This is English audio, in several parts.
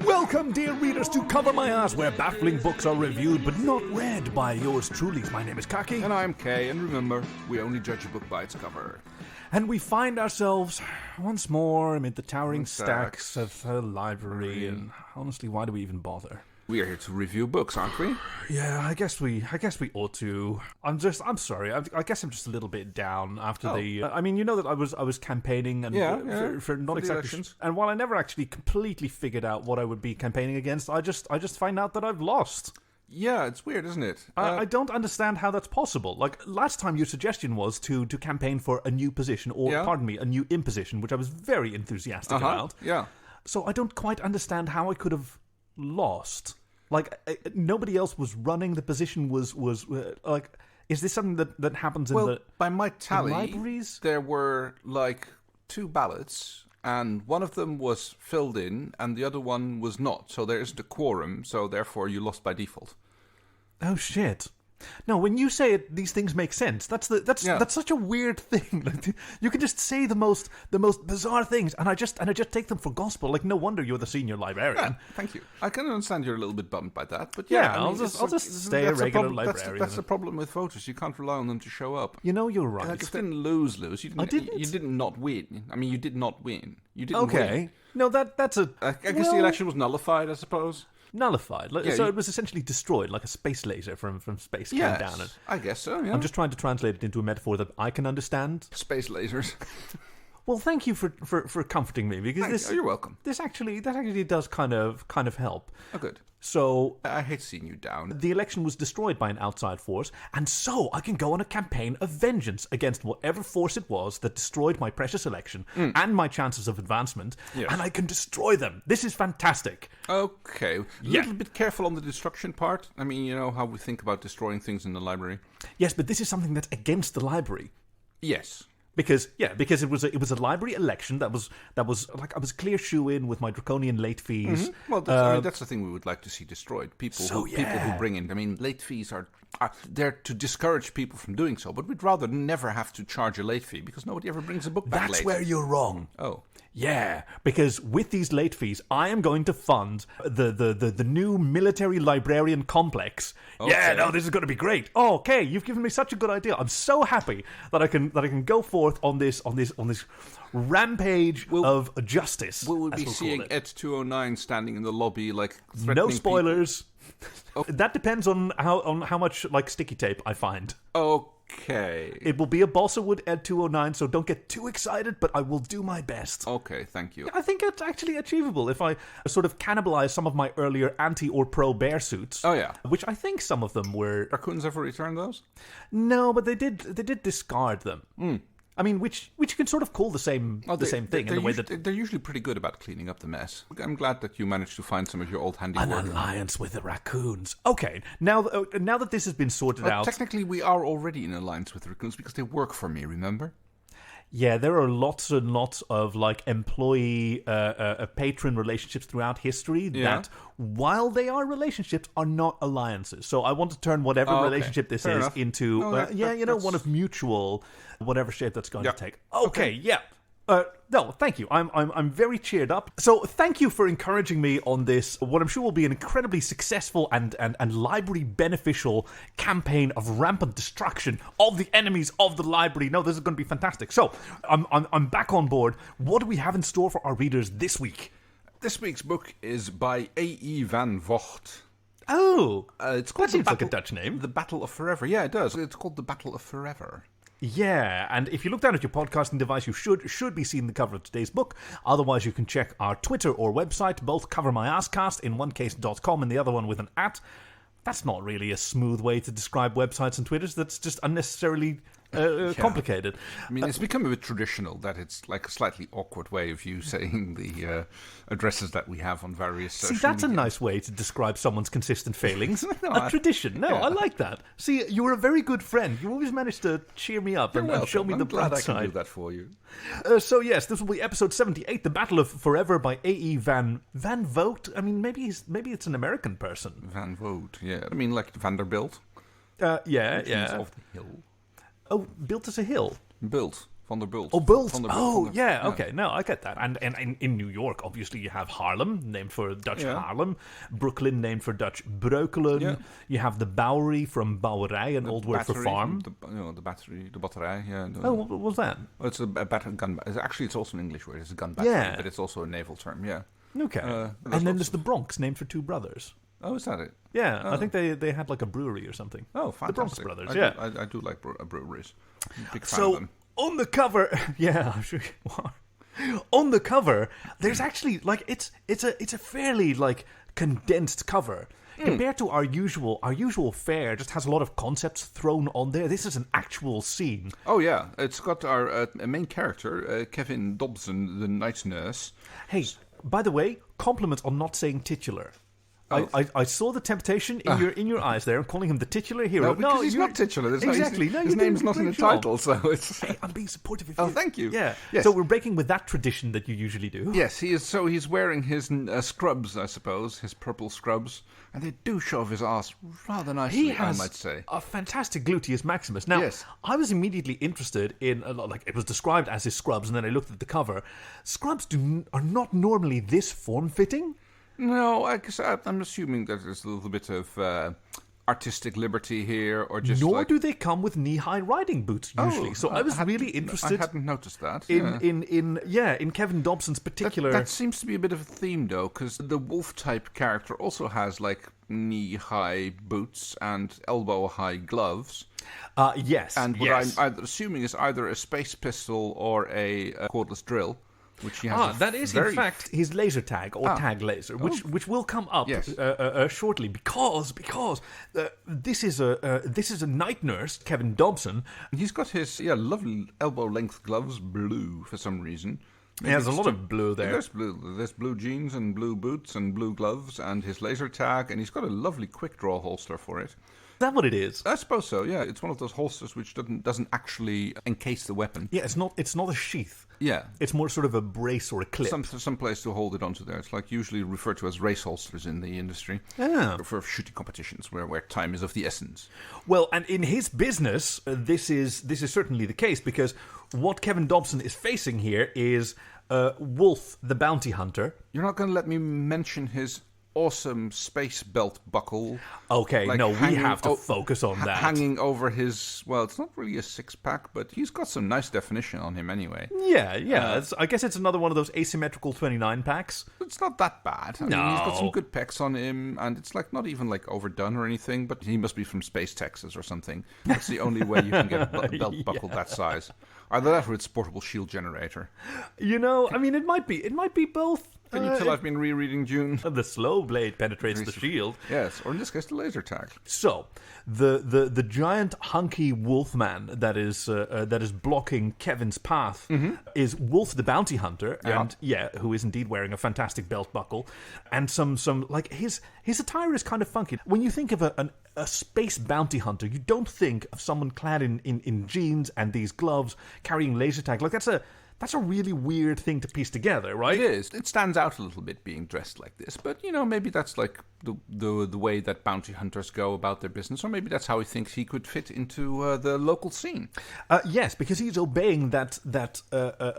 Welcome, dear readers, to Cover My Ass, where baffling books are reviewed but not read by yours truly. My name is Kaki. And I'm Kay, and remember, we only judge a book by its cover. And we find ourselves once more amid the towering stacks of the library, and honestly, why do we even bother? We are here to review books, aren't we? Yeah, I guess we ought to. I'm sorry. I guess I'm just a little bit down after the. I mean, you know that I was campaigning and for not exactly elections. And while I never actually completely figured out what I would be campaigning against, I just find out that I've lost. Yeah, it's weird, isn't it? I don't understand how that's possible. Like, last time your suggestion was to campaign for a new position, or, pardon me, a new imposition, which I was very enthusiastic about. Yeah. So I don't quite understand how I could have lost. Like, nobody else was running. The position was like, is this something that happens in the by my tally, libraries? There were, like, 2 ballots, and one of them was filled in, and the other one was not. So there isn't a quorum, so therefore you lost by default. Oh, shit. No, when you say it, these things make sense. That's such a weird thing. Like, you can just say the most bizarre things, and I just take them for gospel. Like, no wonder you're the senior librarian. Yeah, thank you. I can understand you're a little bit bummed by that, but I'll just stay a regular librarian. That's the problem with voters. You can't rely on them to show up. You know, you're right. Like, if you didn't lose. You did not win. I mean, you did not win. You didn't win. Okay. No, that's a. I guess the election was nullified, I suppose. Nullified. So it was essentially destroyed, like a space laser from space came down. And I guess so, yeah. I'm just trying to translate it into a metaphor that I can understand. Space lasers. Well, thank you for comforting me, because you're welcome. That actually does kind of help. Oh, good. So I hate seeing you down. The election was destroyed by an outside force, and so I can go on a campaign of vengeance against whatever force it was that destroyed my precious election and my chances of advancement, and I can destroy them. This is fantastic. Okay. A little bit careful on the destruction part. I mean, you know how we think about destroying things in the library. Yes, but this is something that's against the library. Yes. Because it was a library election that was like I was clear shoe-in with my draconian late fees. Mm-hmm. Well, that's the thing we would like to see destroyed. People who bring in. I mean, late fees are there to discourage people from doing so. But we'd rather never have to charge a late fee because nobody ever brings a book back late. That's where you're wrong. Oh. Yeah, because with these late fees, I am going to fund the new military librarian complex. Okay. Yeah, no, this is going to be great. Oh, okay, you've given me such a good idea. I'm so happy that I can go forth on this rampage of justice. Will we be seeing Ed 209 standing in the lobby, like threatening No spoilers. That depends on how much like sticky tape I find. Okay. It will be a balsa wood Ed 209, so don't get too excited, but I will do my best. Okay, thank you. I think it's actually achievable if I sort of cannibalize some of my earlier anti or pro bear suits. Oh yeah. Which I think some of them were. Raccoons ever return those? No, but they did discard them. I mean, which you can sort of call the same thing in the way that they're usually pretty good about cleaning up the mess. I'm glad that you managed to find some of your old handiwork. An alliance with the raccoons. Okay, now that this has been sorted out, technically we are already in alliance with the raccoons because they work for me. Remember? Yeah, there are lots and lots of like employee patron relationships throughout history that, while they are relationships, are not alliances. So I want to turn whatever relationship this is into one of mutual, whatever shape that's going to take. Okay, yeah. No, thank you. I'm very cheered up. So thank you for encouraging me on this, what I'm sure will be an incredibly successful and library beneficial campaign of rampant destruction of the enemies of the library. No, this is going to be fantastic. So I'm back on board. What do we have in store for our readers this week? This week's book is by A.E. van Vogt. Oh, it's called that seems like a Dutch name. The Battle of Forever. Yeah, it does. It's called The Battle of Forever. Yeah, and if you look down at your podcasting device, you should be seeing the cover of today's book. Otherwise, you can check our Twitter or website, both Cover My Asscast, in one case .com and the other one with an @ That's not really a smooth way to describe websites and Twitters. That's just unnecessarily complicated. I mean, it's become a bit traditional that it's like a slightly awkward way of you saying the addresses that we have on various social media. That's a nice way to describe someone's consistent failings. Tradition. No, I like that. See, you were a very good friend. You always managed to cheer me up and show me the bright side. I'm glad I can do that for you. So yes, this will be episode 78, The Battle of Forever by A.E. van Vogt. I mean, maybe it's an American person. Van Vogt, yeah. I mean, like Vanderbilt. Yeah. Of the hill. Oh, built as a hill. Built. Vanderbilt. Oh, Bult. Vanderbilt. Yeah. Okay. No, I get that. And in New York, obviously, you have Harlem, named for Dutch Haarlem. Brooklyn, named for Dutch Breukelen. Yeah. You have the Bowery from Bouwerij, an old word for farm. The batterij. Yeah. What was that? Well, it's a gun. Actually, it's also an English word. It's a gun battery, but it's also a naval term. Yeah. Okay. And then there's the Bronx, named for two brothers. Oh, is that it? Yeah, I think they had like a brewery or something. Oh, fantastic. The Bronx Brothers, I do like breweries. Big fan so, of them. On the cover, I'm sure you are. On the cover, there's actually, like, it's a fairly, like, condensed cover. Compared to our usual fare just has a lot of concepts thrown on there. This is an actual scene. Oh, yeah. It's got our main character, Kevin Dobson, the night nurse. Hey, by the way, compliments on not saying titular. I saw the temptation in your eyes there. I'm calling him the titular hero. No, because he's not titular. Exactly. His name's not in the title, so it's... Hey, I'm being supportive of you. Oh, thank you. Yeah. Yes. So we're breaking with that tradition that you usually do. Yes, he is. So he's wearing his scrubs, I suppose, his purple scrubs, and they do show off his ass rather nicely, I might say. A fantastic gluteus maximus. Now, I was immediately interested in, like, it was described as his scrubs, and then I looked at the cover. Scrubs are not normally this form-fitting. No, I guess I'm assuming that there's a little bit of artistic liberty here, or just. Nor do they come with knee-high riding boots usually. So I was really interested. I hadn't noticed that. In Kevin Dobson's particular. That seems to be a bit of a theme, though, because the wolf-type character also has like knee-high boots and elbow-high gloves. Yes. And what I'm assuming is either a space pistol or a cordless drill. Which he has that is in fact his laser tag or tag laser, which will come up shortly because this is a night nurse, Kevin Dobson. He's got his lovely elbow length gloves, blue for some reason. Maybe there's a lot of blue there. There's blue. There's blue jeans and blue boots and blue gloves and his laser tag, and he's got a lovely quick draw holster for it. Is that what it is? I suppose so. Yeah, it's one of those holsters which doesn't actually encase the weapon. Yeah, it's not a sheath. Yeah, it's more sort of a brace or a clip. Some place to hold it onto there. It's like usually referred to as race holsters in the industry. Yeah, for shooting competitions where time is of the essence. Well, and in his business, this is certainly the case because what Kevin Dobson is facing here is Wolf, the bounty hunter. You're not going to let me mention his awesome space belt buckle. Okay, like we have to focus on that. Hanging over his, well, it's not really a six-pack, but he's got some nice definition on him anyway. Yeah. I guess it's another one of those asymmetrical 29 packs. It's not that bad. I mean, he's got some good pecs on him, and it's like not even like overdone or anything, but he must be from Space Texas or something. That's the only way you can get a belt buckle that size. Either that or it's portable shield generator. I mean, it might be both. Can you tell I've been rereading Dune? The slow blade penetrates the shield. Yes, or in this case, the laser tag. So, the giant hunky wolfman that is blocking Kevin's path is Wolf the bounty hunter, and who is indeed wearing a fantastic belt buckle, and some like his attire is kind of funky. When you think of a space bounty hunter, you don't think of someone clad in jeans and these gloves carrying laser tag. Like that's a really weird thing to piece together, right? It is. It stands out a little bit being dressed like this. But, maybe that's like the way that bounty hunters go about their business. Or maybe that's how he thinks he could fit into the local scene. Yes, because he's obeying that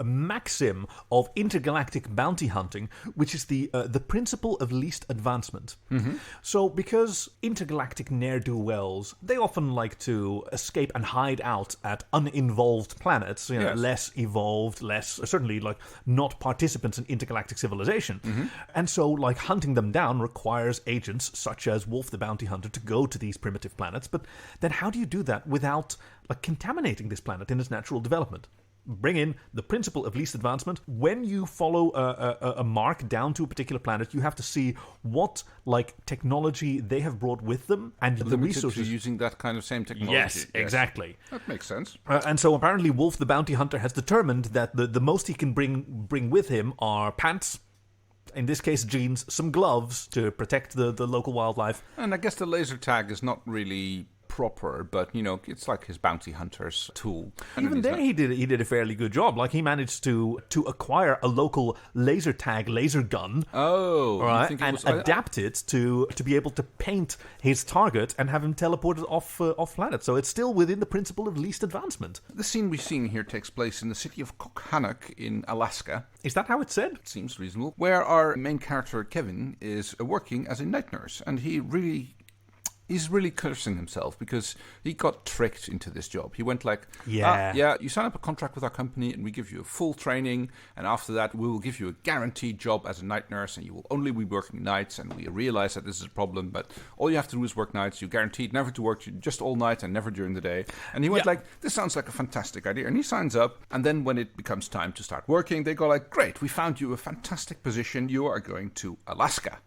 maxim of intergalactic bounty hunting, which is the principle of least advancement. Mm-hmm. So because intergalactic ne'er-do-wells, they often like to escape and hide out at uninvolved planets, less evolved, certainly like not participants in intergalactic civilization. Mm-hmm. And so like hunting them down requires agents such as Wolf the Bounty Hunter to go to these primitive planets. But then how do you do that without like contaminating this planet in its natural development? Bring in the principle of least advancement. When you follow a mark down to a particular planet, you have to see what like technology they have brought with them and the resources to using that kind of same technology. Yes, exactly. That makes sense. And so apparently, Wolf the Bounty Hunter has determined that the most he can bring with him are pants. In this case, jeans, some gloves to protect the local wildlife. And I guess the laser tag is not really proper, but, it's like his bounty hunter's tool. Even there, he did a fairly good job. Like, he managed to acquire a local laser tag laser gun. Oh. Right, and adapt it to be able to paint his target and have him teleported off planet. So it's still within the principle of least advancement. The scene we're seeing here takes place in the city of Kokhanok in Alaska. Is that how it's said? It seems reasonable. Where our main character, Kevin, is working as a night nurse. And he's really cursing himself because he got tricked into this job. He went like, you sign up a contract with our company and we give you a full training, and after that we will give you a guaranteed job as a night nurse and you will only be working nights, and we realize that this is a problem, but all you have to do is work nights. You're guaranteed never to work just all night and never during the day. And he went like, this sounds like a fantastic idea, and he signs up, and then when it becomes time to start working, they go like, great, we found you a fantastic position. You are going to Alaska.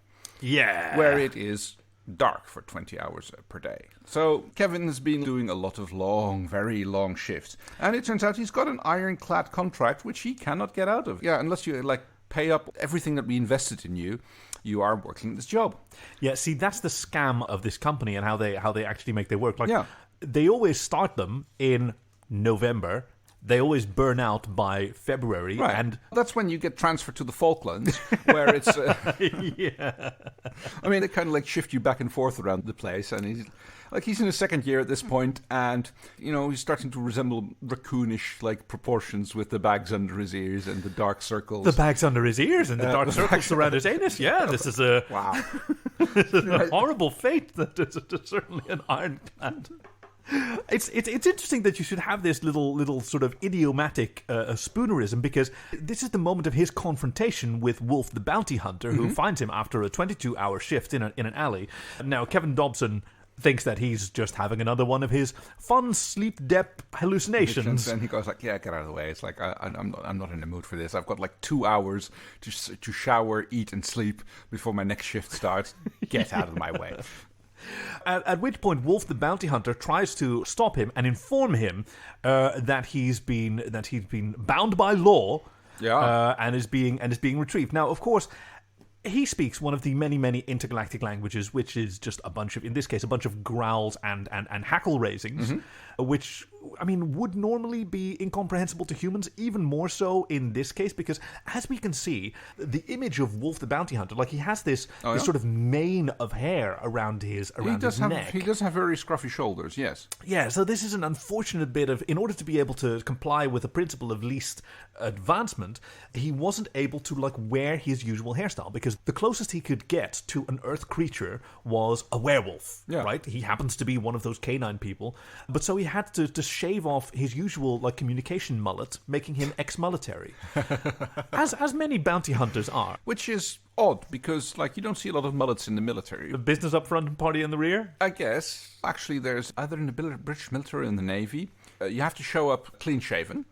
Yeah. Where it is dark for 20 hours per day. So Kevin has been doing a lot of long, very long shifts. And it turns out he's got an ironclad contract which he cannot get out of. Yeah, unless you pay up everything that we invested in you, you are working this job. Yeah, see, that's the scam of this company and how they actually make their work. They always start them in November. They always burn out by February. Right. And that's when you get transferred to the Falklands, where it's... yeah. I mean, they kind of shift you back and forth around the place. And he's in his second year at this point, and, he's starting to resemble raccoonish, proportions with the bags under his ears and the dark circles. The bags under his ears and the dark circles around his anus. Yeah, this is a... Wow. This is a horrible fate. That is certainly an ironclad. It's interesting that you should have this little sort of idiomatic spoonerism, because this is the moment of his confrontation with Wolf the bounty hunter, who finds him after a 22-hour shift in an alley. Now, Kevin Dobson thinks that he's just having another one of his fun sleep-deprived hallucinations. And he goes like, yeah, get out of the way. It's like, I'm not in the mood for this. I've got 2 hours to shower, eat, and sleep before my next shift starts. Get out of my way. At which point, Wolf the bounty hunter tries to stop him and inform him that he's been bound by law, and is being retrieved. Now, of course, he speaks one of the many intergalactic languages, which is just in this case, a bunch of growls and hackle raisings, which, I mean, would normally be incomprehensible to humans, even more so in this case, because as we can see, the image of Wolf the bounty hunter, he has this sort of mane of hair around his neck. He does have very scruffy shoulders, yes. Yeah, so this is an unfortunate bit of, in order to be able to comply with the principle of least advancement, he wasn't able to wear his usual hairstyle, because the closest he could get to an Earth creature was a werewolf, right? He happens to be one of those canine people, but so he had to shave off his usual communication mullet, making him ex-military, as many bounty hunters are. Which is odd, because you don't see a lot of mullets in the military. The business up front and party in the rear? I guess. Actually, there's either in the British military or in the Navy, you have to show up clean-shaven,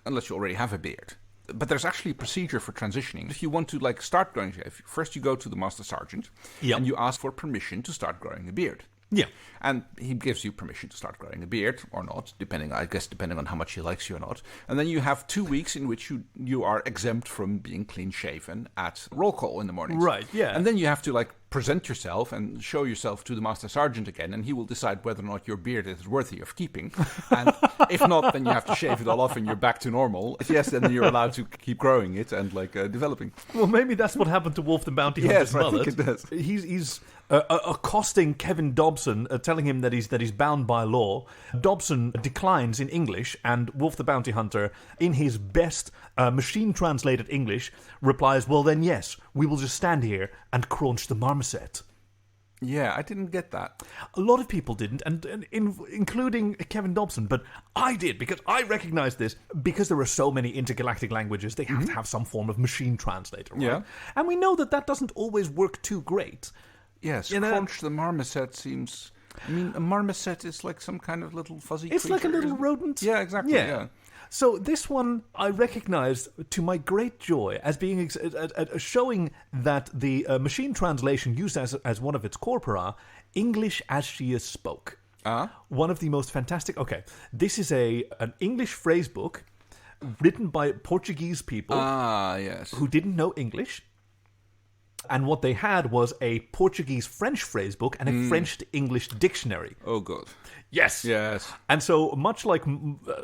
unless you already have a beard. But there's actually a procedure for transitioning. If you want to start growing, first you go to the Master Sergeant, and you ask for permission to start growing a beard. Yeah. And he gives you permission to start growing a beard or not, depending on how much he likes you or not. And then you have 2 weeks in which you are exempt from being clean-shaven at roll call in the mornings. Right, yeah. And then you have to, present yourself and show yourself to the Master Sergeant again, and he will decide whether or not your beard is worthy of keeping. And if not, then you have to shave it all off and you're back to normal. If yes, then you're allowed to keep growing it and, developing. Well, maybe that's what happened to Wolf the Bounty Hunter's mullet. I think it does. He's accosting Kevin Dobson, telling him that he's bound by law. Dobson declines in English, and Wolf the Bounty Hunter, in his best machine-translated English, replies, well then yes, we will just stand here and crunch the marmoset. Yeah, I didn't get that. A lot of people didn't, and including Kevin Dobson, but I did, because I recognized this. Because there are so many intergalactic languages, they have to have some form of machine translator, right? Yeah. And we know that doesn't always work too great. Yes, crunch the marmoset seems... I mean, a marmoset is some kind of little fuzzy creature. It's like a little rodent. Yeah, exactly, yeah. So this one I recognized, to my great joy, as being showing that the machine translation used as one of its corpora, English as she is spoke. One of the most fantastic... Okay, this is an English phrase book written by Portuguese people yes. who didn't know English. And what they had was a Portuguese-French phrasebook and a French-to-English dictionary. Oh, good. Yes. Yes. And so, much like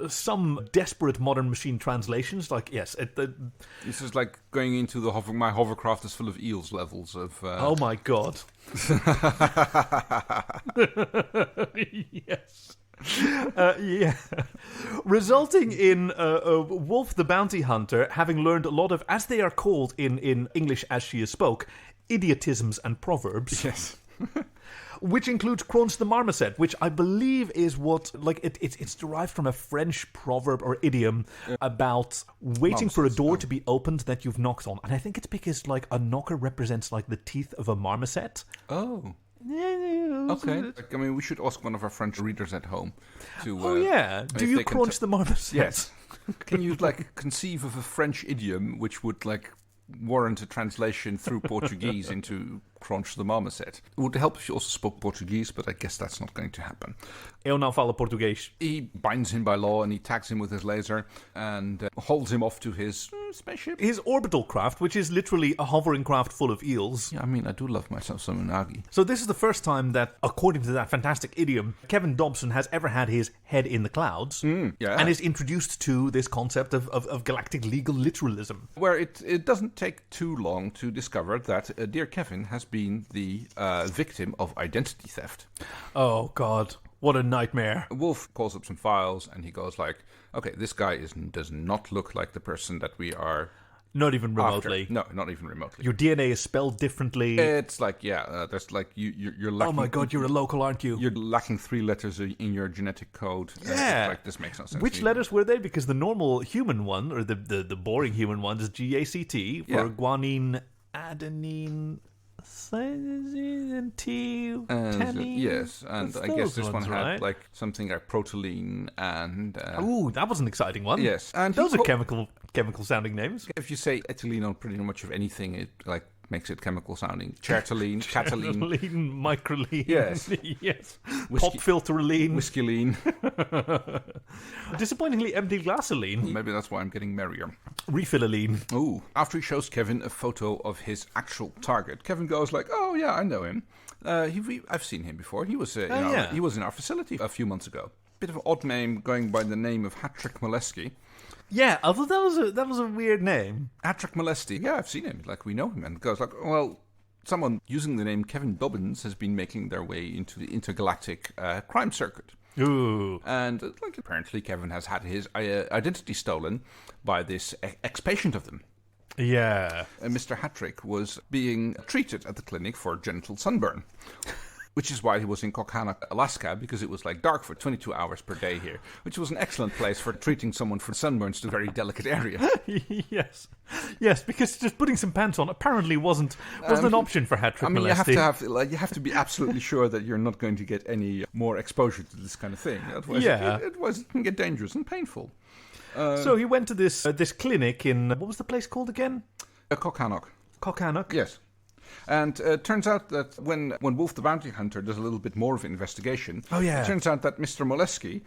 some desperate modern machine translations, this is like going into my hovercraft is full of eels levels of... Oh my god. Yes. Yeah. Resulting in Wolf the Bounty Hunter having learned a lot of, as they are called in English as she is spoke, idiotisms and proverbs. Yes. Which includes Crunch the Marmoset, which I believe is what, it's derived from a French proverb or idiom about waiting for a door to be opened that you've knocked on. And I think it's because, a knocker represents, the teeth of a marmoset. Oh. Okay. We should ask one of our French readers at home to... Do you crunch the marmoset? Yes. Can you, conceive of a French idiom which would, warrant a translation through Portuguese into crunch the marmoset? It would help if you also spoke Portuguese, but I guess that's not going to happen. Eu não falo português. He binds him by law and he tags him with his laser and holds him off to his spaceship. His orbital craft, which is literally a hovering craft full of eels. Yeah, I do love myself some unagi. So this is the first time that, according to that fantastic idiom, Kevin Dobson has ever had his head in the clouds and is introduced to this concept of galactic legal literalism. Where it doesn't take too long to discover that dear Kevin has been the victim of identity theft. Oh, God. What a nightmare. Wolf calls up some files and he goes okay, this guy does not look like the person that we are... Not even remotely. After. No, not even remotely. Your DNA is spelled differently. It's there's you're lacking... Oh my god, you're a local, aren't you? You're lacking 3 letters in your genetic code. Yeah. This makes no sense. Which letters were they? Because the normal human one, or the boring human one, is GACT for guanine, adenine... tannin. Yes, and I guess this one had something like proteline and... Ooh, that was an exciting one. Yes. And those are chemical sounding names. If you say ethylene on pretty much of anything, it makes it chemical sounding. Chartaline, cataline. Microline. Yes. Yes. Pop filterline. Whiskeyline. Disappointingly empty glassine. Maybe that's why I'm getting merrier. Refilline. Ooh. After he shows Kevin a photo of his actual target, Kevin goes oh yeah, I know him. I've seen him before. He was he was in our facility a few months ago. Bit of an odd name going by the name of Hattrick Molesky. Yeah, although that was a weird name. Hattrick Molesky. Yeah, I've seen him. We know him. And goes well, someone using the name Kevin Dobbins has been making their way into the intergalactic crime circuit. Ooh. And apparently Kevin has had his identity stolen by this ex-patient of them. Yeah. Mr. Hattrick was being treated at the clinic for genital sunburn. Which is why he was in Kokhanok, Alaska, because it was dark for 22 hours per day here, which was an excellent place for treating someone for sunburns to a very delicate area. Yes, because just putting some pants on apparently wasn't an option for Hattrick Molesky. You have to be absolutely sure that you're not going to get any more exposure to this kind of thing. Otherwise, it can get dangerous and painful. So he went to this clinic in, what was the place called again? Kokhanok. Kokhanok? Yes. And it turns out that when Wolf the Bounty Hunter does a little bit more of an investigation, it turns out that Mr. Molesky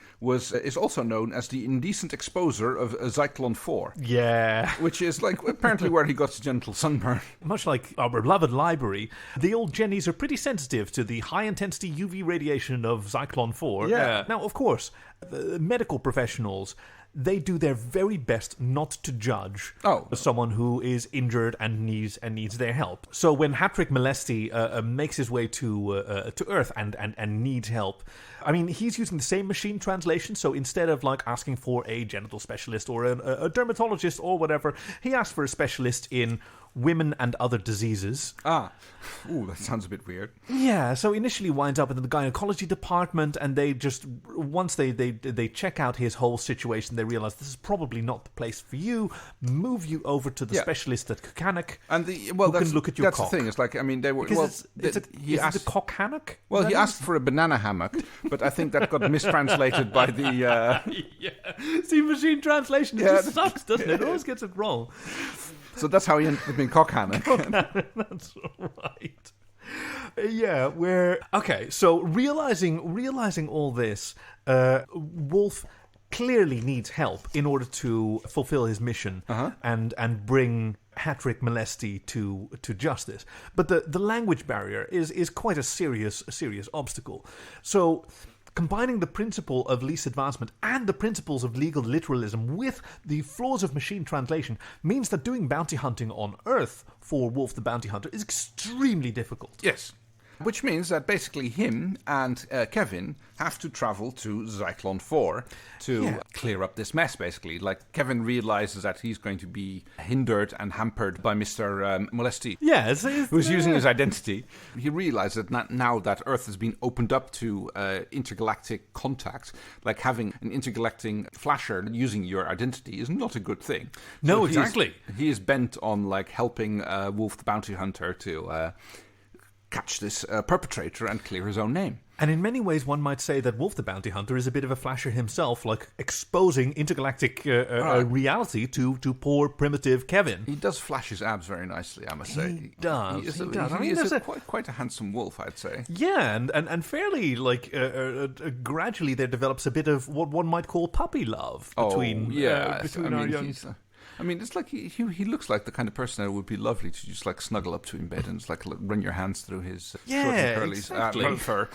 is also known as the indecent exposer of Zyklon 4. Yeah. Which is apparently where he got his genital sunburn. Much like our beloved library, the old Jennies are pretty sensitive to the high-intensity UV radiation of Zyklon 4. Yeah. Now, of course, medical professionals... they do their very best not to judge someone who is injured and needs their help. So when Hattrick Molesky makes his way to Earth and needs help, I mean, he's using the same machine translation. So instead of asking for a genital specialist or a dermatologist or whatever, he asks for a specialist in women and other diseases. Ooh, that sounds a bit weird. Yeah, so initially winds up in the gynecology department, and they just, once they check out his whole situation, they realize this is probably not the place for you, move you over to the specialist at Kokhanok, and who can look at your cock. That's the thing, it's they were... Is it Kokhanok? Well, he asked for a banana hammock, but I think that got mistranslated by the... Yeah. See, machine translation, it just sucks, doesn't it? It always gets it wrong. So that's how he ended up in Kokhanok. That's right. Yeah, so realizing all this, Wolf clearly needs help in order to fulfill his mission and bring hat-trick molesty to justice. But the language barrier is quite a serious obstacle. So combining the principle of least advancement and the principles of legal literalism with the flaws of machine translation means that doing bounty hunting on Earth for Wolf the Bounty Hunter is extremely difficult. Yes. Which means that basically him and Kevin have to travel to Zyklon 4 to clear up this mess, basically. Like, Kevin realizes that he's going to be hindered and hampered by Mr. Molesty, who's using his identity. He realizes that now that Earth has been opened up to intergalactic contact, like having an intergalactic flasher using your identity is not a good thing. No, so exactly. He is bent on, like, helping Wolf the Bounty Hunter to catch this perpetrator and clear his own name. And in many ways, one might say that Wolf the Bounty Hunter is a bit of a flasher himself, like exposing intergalactic reality to poor, primitive Kevin. He does flash his abs very nicely, I must say. He does. He is quite a handsome wolf, I'd say. Yeah, and fairly, like, gradually there develops a bit of what one might call puppy love between our young... I mean, it's like he looks like the kind of person that would be lovely to just like snuggle up to in bed and just like run your hands through his short and curly fur.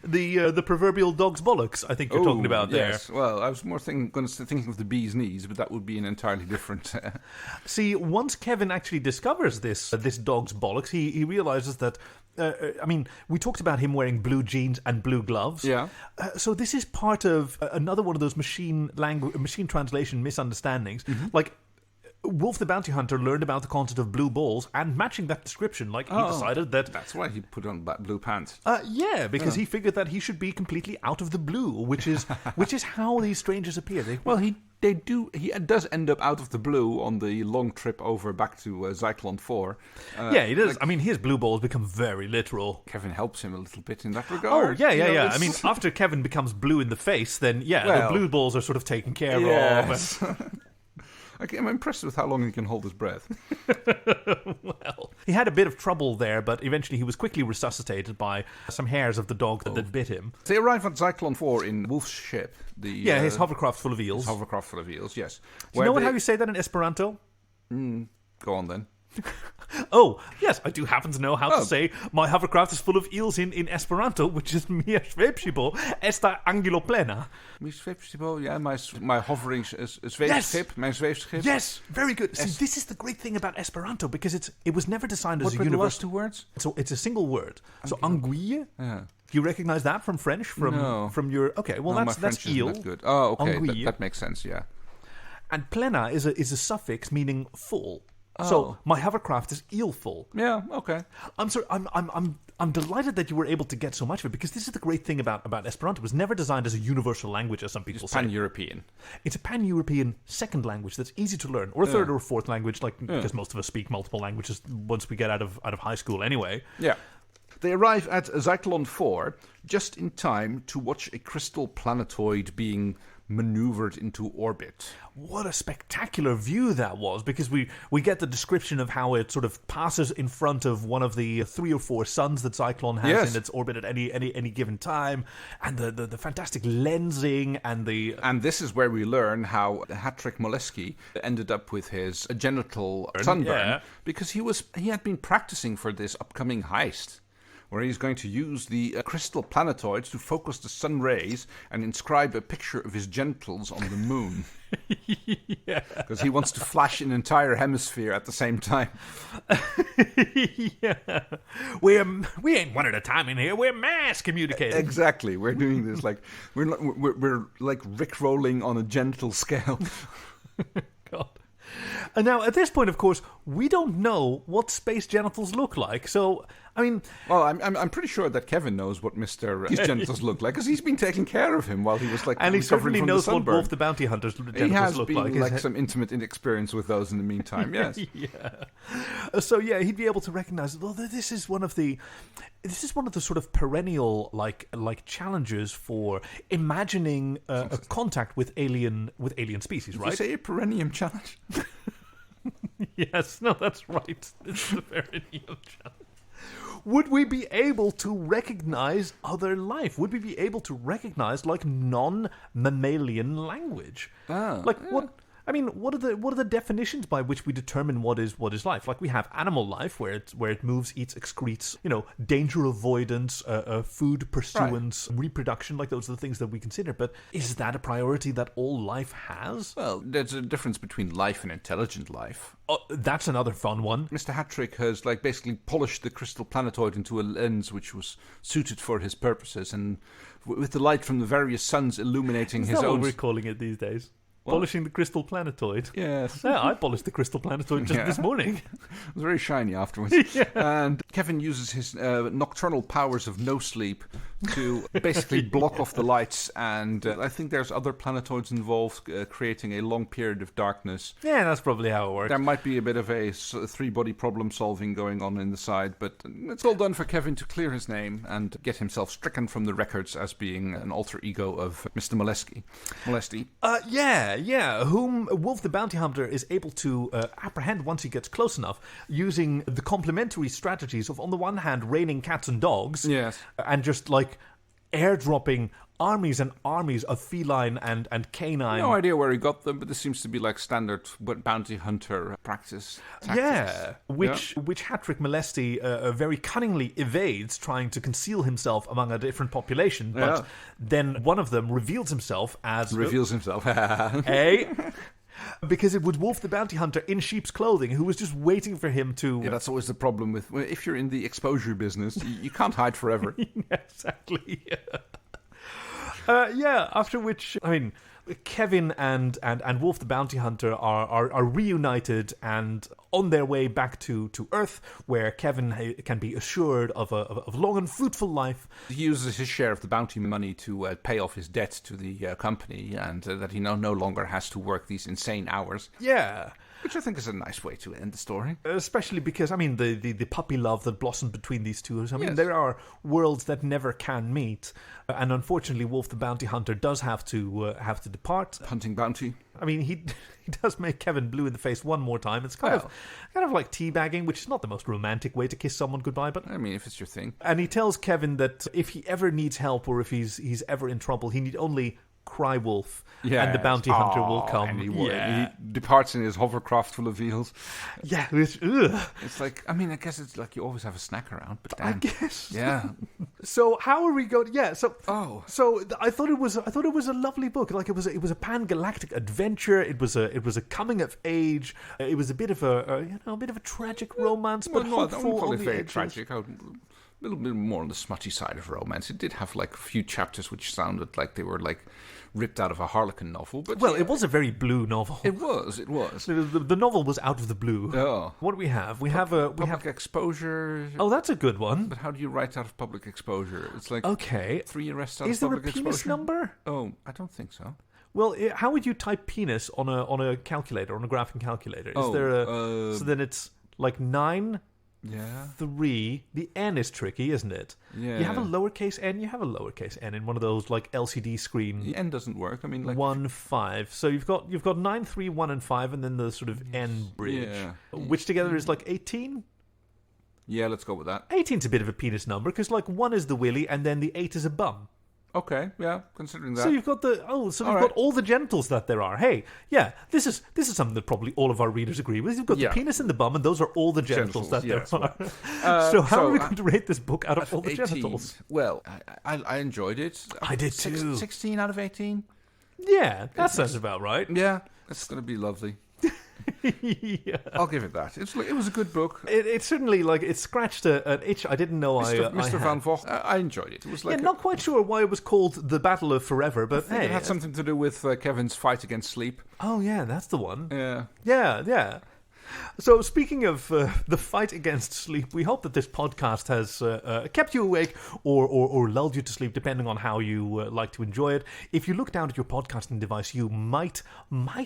The proverbial dog's bollocks, I think you're talking about there. Yes, well, I was more thinking of the bee's knees, but that would be an entirely different... See, once Kevin actually discovers this dog's bollocks, he realizes that we talked about him wearing blue jeans and blue gloves. Yeah. So this is part of another one of those machine translation misunderstandings. Mm-hmm. Like, Wolf the Bounty Hunter learned about the concept of blue balls, and matching that description, he decided that... That's why he put on blue pants. Because he figured that he should be completely out of the blue, which is how these strangers appear. He does end up out of the blue on the long trip back to Zyklon 4. He does. His blue balls become very literal. Kevin helps him a little bit in that regard. Oh, yeah. After Kevin becomes blue in the face, then, the blue balls are sort of taken care of. I'm impressed with how long he can hold his breath. Well, he had a bit of trouble there, but eventually he was quickly resuscitated by some hairs of the dog that bit him. They arrive at Zyklon 4 in Wolf's ship. His hovercraft full of eels. Yes. Do you know how you say that in Esperanto? Go on, then. Oh, yes, I do happen to know how to say my hovercraft is full of eels in Esperanto, which is mia schwebschibo esta angelo plena. My schwebschibo, my hovering zweefschip, my zweefschip. Yes, very good. See, this is the great thing about Esperanto, because it was never designed as a universal... What were the last two words? So it's a single word. So anguille, do you recognize that from French? From your... Okay, well, that's eel. Not good. Oh, okay, that makes sense, yeah. And plena is a suffix meaning full. So my hovercraft is eelful. Yeah, okay. I'm sorry. I'm delighted that you were able to get so much of it, because this is the great thing about Esperanto. It was never designed as a universal language, as some people say. Pan-European. It's a pan-European second language that's easy to learn, or a third or a fourth language, because most of us speak multiple languages once we get out of high school anyway. Yeah. They arrive at Zyklon 4 just in time to watch a crystal planetoid being maneuvered into orbit. What a spectacular view that was, because we get the description of how it sort of passes in front of one of the 3 or 4 suns that Zyklon has in its orbit at any given time, and the fantastic lensing and the... And this is where we learn how Hat-trick Molesky ended up with his genital sunburn, because he had been practicing for this upcoming heist, where he's going to use the crystal planetoids to focus the sun rays and inscribe a picture of his genitals on the moon. Because he wants to flash an entire hemisphere at the same time. We ain't one at a time in here. We're mass communicating. Exactly. We're doing this like we're like Rickrolling on a genital scale. God. And now, at this point, of course, we don't know what space genitals look like. So, well, I'm pretty sure that Kevin knows what his genitals look like, because he's been taking care of him while he was and he certainly knows what Wolf the Bounty Hunter's genitals look like. He has been some intimate experience with those in the meantime. Yes. So he'd be able to recognize. Well, this is one of the sort of perennial like challenges for imagining a contact with alien species. Right? Did you say a perennium challenge? Yes, no, that's right. It's the perennial challenge. Would we be able to recognize other life? Would we be able to recognize non-mammalian language? What? I mean, what are the definitions by which we determine what is life? Like, we have animal life, where it moves, eats, excretes, danger avoidance, food pursuance, reproduction. Like, those are the things that we consider. But is that a priority that all life has? Well, there's a difference between life and intelligent life. Oh, that's another fun one. Mr. Hattrick has basically polished the crystal planetoid into a lens which was suited for his purposes, and with the light from the various suns illuminating his own. What we're calling it these days. What? Polishing the crystal planetoid. Yes. Yeah, I polished the crystal planetoid just this morning. It was very shiny afterwards. And Kevin uses his nocturnal powers of no sleep to basically block off the lights, and I think there's other planetoids involved, creating a long period of darkness. Yeah, that's probably how it works. There might be a bit of a three-body problem solving going on in the side, but it's all done for Kevin to clear his name and get himself stricken from the records as being an alter ego of Mr. Molesty. Yeah, whom Wolf the Bounty Hunter is able to apprehend once he gets close enough, using the complementary strategies of, on the one hand, raining cats and dogs, yes, and just like airdropping armies and armies of feline and canine. No idea where he got them, but this seems to be like standard bounty hunter practice tactics. Yeah, which Hattrick Molesty very cunningly evades, trying to conceal himself among a different population. But then one of them reveals himself as... Hey... Because it was Wolf the Bounty Hunter in sheep's clothing who was just waiting for him to... Yeah, that's always the problem with... If you're in the exposure business, you can't hide forever. Exactly. After which, I mean, Kevin and Wolf the Bounty Hunter are reunited and on their way back to Earth, where Kevin can be assured of a long and fruitful life. He uses his share of the bounty money to pay off his debt to the company, and that he no longer has to work these insane hours. Yeah. Which I think is a nice way to end the story. Especially because, I mean, the puppy love that blossomed between these two. I mean, there are worlds that never can meet. And unfortunately, Wolf the Bounty Hunter does have to depart. Hunting bounty. I mean, he does make Kevin blue in the face one more time. It's kind of like teabagging, which is not the most romantic way to kiss someone goodbye. But I mean, if it's your thing. And he tells Kevin that if he ever needs help or if he's ever in trouble, he need only cry wolf, and the bounty hunter will come. And he departs in his hovercraft full of eels. Yeah, it's like, I mean, I guess it's like you always have a snack around, but damn. I guess. Yeah. So how are we going? Yeah. So I thought it was a lovely book. Like, it was a pan-galactic adventure. It was a coming of age. It was a bit of a tragic romance, but hopeful. I wouldn't call it very edges. tragic. A little bit more on the smutty side of romance. It did have like a few chapters which sounded like they were like ripped out of a Harlequin novel. But it was a very blue novel. It was. The novel was out of the blue. Oh. What do we have? We have public exposure. Oh, that's a good one. But how do you write out of public exposure? It's like 3 arrests out of public exposure. Is there a penis number? Oh, I don't think so. Well, how would you type penis on a calculator, on a graphing calculator? Is there so then it's like 9. Yeah. 3. The N is tricky, isn't it? Yeah. You have a lowercase n. You have a lowercase n in one of those like LCD screen. The N doesn't work. I mean, like 1, 5. So you've got 9, 3, 1, and 5, and then the sort of N bridge, which together is like 18. Yeah, let's go with that. 18's a bit of a penis number because like 1 is the willy, and then the 8 is a bum. Okay, yeah, considering that. So you've got got all the genitals that there are. Hey, yeah, this is something that probably all of our readers agree with. You've got the penis and the bum, and those are all the genitals that there are. So how are we going to rate this book out of all the 18, genitals? Well, I enjoyed it. I did too. 16 out of 18? Yeah, that sounds about right. Yeah, that's going to be lovely. Yeah. I'll give it that. It was a good book. It certainly it scratched an itch I didn't know Mr. Van Vogt. I enjoyed it. It was like not quite sure why it was called The Battle of Forever, but it had something to do with Kevin's fight against sleep. Oh yeah, that's the one. Yeah. So speaking of the fight against sleep, we hope that this podcast has kept you awake or lulled you to sleep, depending on how you like to enjoy it. If you look down at your podcasting device, you might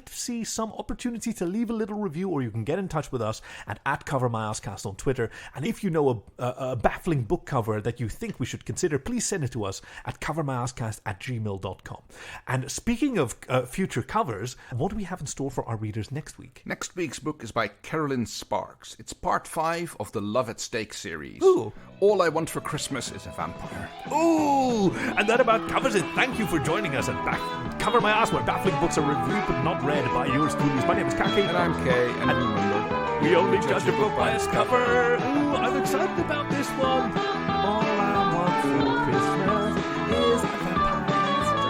see some opportunity to leave a little review, or you can get in touch with us at @CoverMyAssCast on Twitter. And if you know a baffling book cover that you think we should consider, please send it to us at covermyasscast@gmail.com. And speaking of future covers, what do we have in store for our readers next week? Next week's book is by by Carolyn Sparks. It's part 5 of the Love at Stake series. Ooh. All I Want for Christmas is a Vampire. Ooh! And that about covers it. Thank you for joining us at Cover My Ass, where baffling books are reviewed but not read by yours truly. My name is Kaki. And I'm Kay, and remember, we only judge a book by its cover. Ooh, I'm excited about this one. All I want for Christmas is a vampire.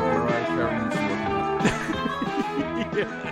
All right, Karen, Yeah.